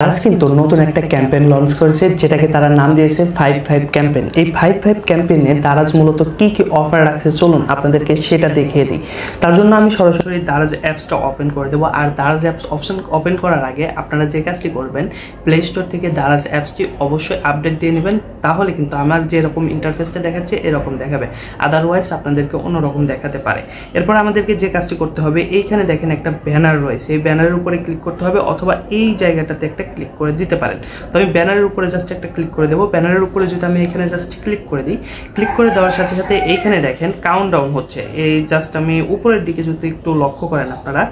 দারাজ কিন্তু নতুন একটা ক্যাম্পেইন লঞ্চ করেছে যেটাকে তারা নাম দিয়েছে 5-5 ক্যাম্পেইন। এই 5-5 ক্যাম্পেইনে দারাজ মূলত কি কি অফার রাখছে চলুন আপনাদেরকে সেটা দেখিয়ে দিই। তার জন্য আমি সরাসরি দারাজ অ্যাপসটা ওপেন করে দেবো। আর দারাজ অ্যাপস অপশন ওপেন করার আগে আপনারা যে কাজটি করবেন, প্লে স্টোর থেকে দারাজ অ্যাপসটি অবশ্যই আপডেট দিয়ে নেবেন, তাহলে কিন্তু আমার যেরকম ইন্টারফেসটা দেখাচ্ছে এরকম দেখাবে, আদারওয়াইজ আপনাদেরকে অন্যরকম দেখাতে পারে। এরপর আমাদেরকে যে কাজটি করতে হবে, এইখানে দেখেন একটা ব্যানার রয়েছে, এই ব্যানারের উপরে ক্লিক করতে হবে অথবা এই জায়গাটাতে একটা ক্লিক করে দিতে পারেন। তো আমি ব্যানারের উপরে জাস্ট একটা ক্লিক করে দেবো। ব্যানারের উপরে যদি আমি এখানে জাস্ট ক্লিক করে দিই, ক্লিক করে দেওয়ার সাথে সাথে এইখানে দেখেন কাউন্টডাউন হচ্ছে। এই জাস্ট আমি উপরের দিকে যদি একটু লক্ষ্য করেন আপনারা,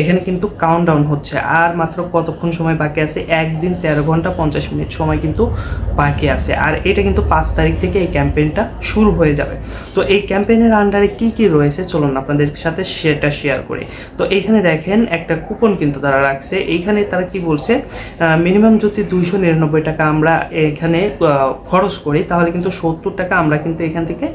এখানে কিন্তু কাউন্টডাউন হচ্ছে। আর মাত্র কতক্ষণ সময় বাকি আছে? 1 দিন 13 ঘন্টা 50 মিনিট সময় কিন্তু বাকি আছে। আর এটা কিন্তু 5 তারিখ থেকে এই ক্যাম্পেইনটা শুরু হয়ে যাবে। তো এই ক্যাম্পেইনের আন্ডারে কি কি রয়েছে চলুন আপনাদের সাথে সেটা শেয়ার করি। তো এইখানে দেখেন একটা কুপন কিন্তু তারা রাখছে। এইখানে তারা কি বলছে, মিনিমাম যদি 299 টাকা আমরা এখানে খরচ করি তাহলে কিন্তু 70 টাকা আমরা কিন্তু এখান থেকে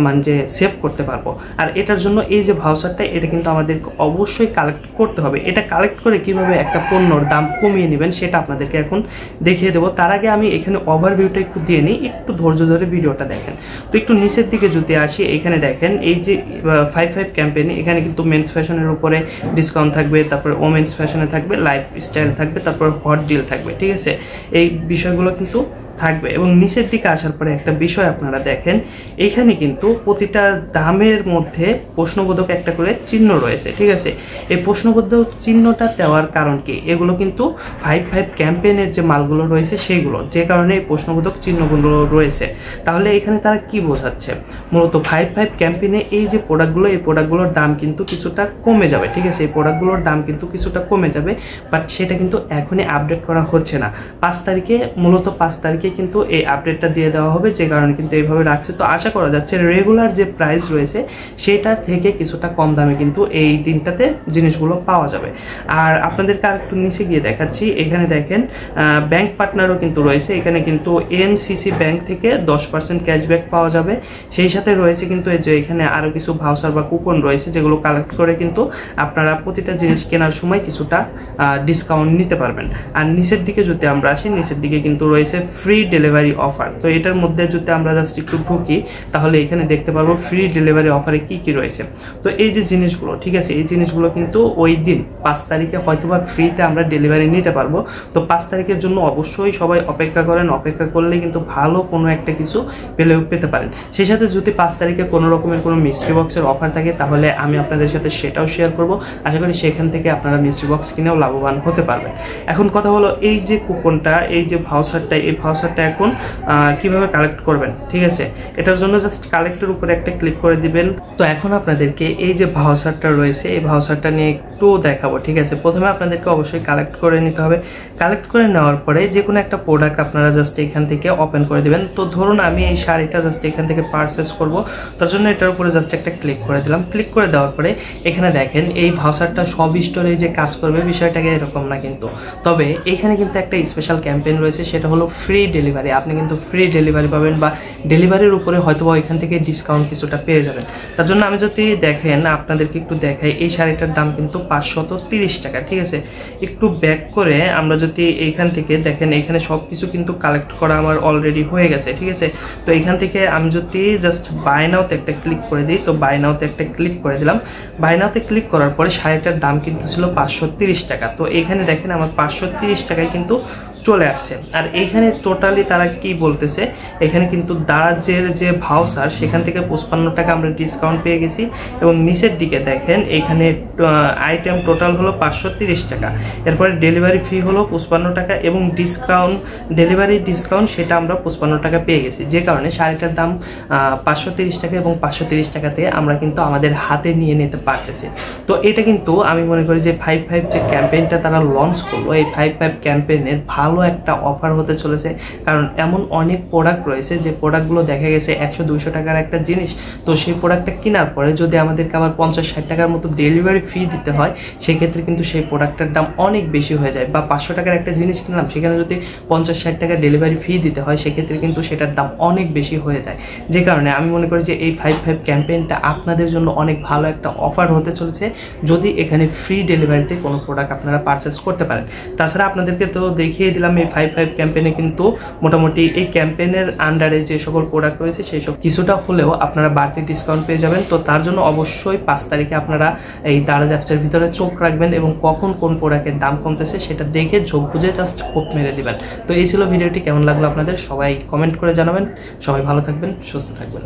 মানে যে সেভ করতে পারবো। আর এটার জন্য এই যে ভাউচারটা, এটা কিন্তু আমাদেরকে অবশ্যই কালেক্ট করতে হবে। এটা কালেক্ট করে কিভাবে একটা পণ্যর দাম কমিয়ে নেবেন সেটা আপনাদেরকে এখন দেখিয়ে দেবো। তার আগে আমি এখানে ওভারভিউটা একটু দিয়ে নিই, একটু ধৈর্য ধরে ভিডিওটা দেখেন। তো একটু নিচের দিকে যদি আসি, এখানে দেখেন এই যে 5-5 ক্যাম্পেইন, এখানে কিন্তু মেন্স ফ্যাশনের উপরে ডিসকাউন্ট থাকবে, তারপরে ওমেন্স ফ্যাশনে থাকবে, লাইফ স্টাইল থাকবে, তারপর হট ডিল থাকবে, ঠিক আছে? এই বিষয়গুলো কিন্তু থাকবে। এবং নিচের দিকে আসার পরে একটা বিষয় আপনারা দেখেন, এইখানে কিন্তু প্রতিটা দামের মধ্যে প্রশ্নবোধক একটা করে চিহ্ন রয়েছে, ঠিক আছে? এই প্রশ্নবোধক চিহ্নটা দেওয়ার কারণ কি? এগুলো কিন্তু 5-5 ক্যাম্পেইনের যে মালগুলো রয়েছে সেইগুলো, যে কারণে এই প্রশ্নবোধক চিহ্নগুলো রয়েছে। তাহলে এখানে তারা কি বোঝাচ্ছে? মূলত 5-5 ক্যাম্পেইনে এই যে প্রোডাক্টগুলো, এই প্রোডাক্টগুলোর দাম কিন্তু কিছুটা কমে যাবে, ঠিক আছে? এই প্রোডাক্টগুলোর দাম কিন্তু কিছুটা কমে যাবে, বাট সেটা কিন্তু এখনই আপডেট করা হচ্ছে না। 5 তারিখে, মূলত 5 তারিখে কিন্তু এই আপডেটটা দিয়ে দেওয়া হবে, যে কারণে কিন্তু এইভাবে রাখছে। তো আশা করা যাচ্ছে রেগুলার যে প্রাইস রয়েছে সেটার থেকে কিছুটা কম দামে কিন্তু এই দিনটাতে জিনিসগুলো পাওয়া যাবে। আর আপনাদেরকে আর একটু নিচে গিয়ে দেখাচ্ছি, এখানে দেখেন ব্যাংক পার্টনারও কিন্তু রয়েছে। এখানে কিন্তু এনসিসি ব্যাংক থেকে 10% ক্যাশব্যাক পাওয়া যাবে। সেই সাথে রয়েছে কিন্তু এই যে এখানে আরও কিছু ভাউচার বা কুপন রয়েছে, যেগুলো কালেক্ট করে কিন্তু আপনারা প্রতিটা জিনিস কেনার সময় কিছুটা ডিসকাউন্ট নিতে পারবেন। আর নিচের দিকে যদি আমরা আসি, নিচের দিকে কিন্তু রয়েছে ফ্রি ডেলিভারি অফার। তো এটার মধ্যে যদি আমরা জাস্ট একটু ঢুকি, তাহলে এখানে দেখতে পারবো ফ্রি ডেলিভারি অফারে কি কি রয়েছে। তো এই যে জিনিসগুলো, ঠিক আছে, এই জিনিসগুলো কিন্তু ওই দিন 5 তারিখে হয়তোবা ফ্রিতে আমরা ডেলিভারি নিতে পারবো। তো 5 তারিখের জন্য অবশ্যই সবাই অপেক্ষা করেন। অপেক্ষা করলে কিন্তু ভালো কোনো একটা কিছু পেতে পারেন। সেই সাথে যদি 5 তারিখে কোনো রকমের কোনো মিস্ট্রি বক্সের অফার থাকে, তাহলে আমি আপনাদের সাথে সেটাও শেয়ার করব। আশা করি সেখান থেকে আপনারা মিস্ট্রি বক্স কিনেও লাভবান হতে পারবেন। এখন কথা হলো, এই যে কুপনটা, এই যে ভাউচারটা, এই ভাউচারটা এখন কিভাবে কালেক্ট করবেন, ঠিক আছে? এটার জন্য জাস্ট কালেক্টের উপরে একটা ক্লিক করে দিবেন। তো এখন আপনাদেরকে এই যে ভাউচারটা রয়েছে, এই ভাউচারটা নিয়ে একটু দেখাবো, ঠিক আছে? প্রথমে আপনাদেরকে অবশ্যই কালেক্ট করে নিতে হবে। কালেক্ট করে নেওয়ার পরে যে কোনো একটা প্রোডাক্ট আপনারা জাস্ট এখান থেকে ওপেন করে দিবেন। তো ধরুন আমি এই শাড়িটা জাস্ট এখান থেকে পারচেস করব, তার জন্য এটার উপরে জাস্ট একটা ক্লিক করে দিলাম। ক্লিক করে দেওয়ার পরে এখানে দেখেন এই ভাউচারটা সব স্টোরে যে কাজ করবে বিষয়টাকে এরকম না কিন্তু। তবে এখানে কিন্তু একটা স্পেশাল ক্যাম্পেইন রয়েছে, সেটা হলো ফ্রি ডেলিভারি। আপনি কিন্তু ফ্রি ডেলিভারি পাবেন, বা ডেলিভারির উপরে হয়তো বা এখান থেকে ডিসকাউন্ট কিছুটা পেয়ে যাবেন। তার জন্য আমি যদি দেখেন আপনাদেরকে একটু দেখাই, এই শাড়িটার দাম কিন্তু 530 টাকা, ঠিক আছে? একটু ব্যাক করে আমরা যদি এইখান থেকে দেখেন, এখানে সব কিছু কিন্তু কালেক্ট করা আমার অলরেডি হয়ে গেছে, ঠিক আছে? তো এখান থেকে আমি যদি জাস্ট বাই নাওতে একটা ক্লিক করে দিই, তো বাই নাওতে একটা ক্লিক করে দিলাম। বাই নাওতে ক্লিক করার পরে শাড়িটার দাম কিন্তু ছিল 530 টাকা। তো এখানে দেখেন আমার 530 টাকায় কিন্তু চলে আসছে। আর এইখানে টোটালি তারা কি বলতেছে, এখানে কিন্তু দারাজের যে ভাউচার সেখান থেকে 55 টাকা আমরা ডিসকাউন্ট পেয়ে গেছি। এবং নিচের দিকে দেখেন এখানে আইটেম টোটাল হলো 530 টাকা। এরপরে ডেলিভারি ফি হলো 55 টাকা, এবং ডেলিভারি ডিসকাউন্ট সেটা আমরা 55 টাকা পেয়ে গেছি, যে কারণে শাড়িটার দাম 530 টাকা। এবং 530 টাকাতে আমরা কিন্তু আমাদের হাতে নিয়ে নিতে পারতেছি। তো এটা কিন্তু আমি মনে করি যে 5-5 যে ক্যাম্পেইনটা তারা লঞ্চ করলো, এই 5-5 ক্যাম্পেইনের ভালো একটা অফার হতে চলেছে। কারণ এমন অনেক প্রোডাক্ট রয়েছে যে প্রোডাক্টগুলো দেখা গেছে 100-200 টাকার একটা জিনিস, তো সেই প্রোডাক্টটা কেনার পরে যদি আমাদেরকে আবার 50-60 টাকার মতো ডেলিভারি ফি দিতে হয়, সেক্ষেত্রে কিন্তু সেই প্রোডাক্টের দাম অনেক বেশি হয়ে যায়। বা 500 টাকার একটা জিনিস কিনলাম, সেখানে যদি 50-60 টাকা ডেলিভারি ফি দিতে হয়, সেক্ষেত্রে কিন্তু সেটার দাম অনেক বেশি হয়ে যায়। যে কারণে আমি মনে করি যে এই 5-5 ক্যাম্পেইনটা আপনাদের জন্য অনেক ভালো একটা অফার হতে চলেছে, যদি এখানে ফ্রি ডেলিভারিতে কোনো প্রোডাক্ট আপনারা পারচেস করতে পারেন। তাছাড়া আপনাদেরকে তো দেখিয়ে দিলাম দিলাম এই 5/5 ক্যাম্পেইনে কিন্তু মোটামুটি এই ক্যাম্পেইনের আন্ডারে যে সকল প্রোডাক্ট রয়েছে সেই সব কিছুটা হলেও আপনারা বাড়তি ডিসকাউন্ট পেয়ে যাবেন। তো তার জন্য অবশ্যই 5 তারিখে আপনারা এই দারাজ অ্যাপসের ভিতরে চোখ রাখবেন এবং কখন কোন প্রোডাক্টের দাম কমতেছে সেটা দেখে ঝোঁক বুঝে জাস্ট কোপ মেরে দিবেন। তো এই ছিল ভিডিওটি, কেমন লাগলো আপনাদের সবাই কমেন্ট করে জানাবেন। সবাই ভালো থাকবেন, সুস্থ থাকবেন।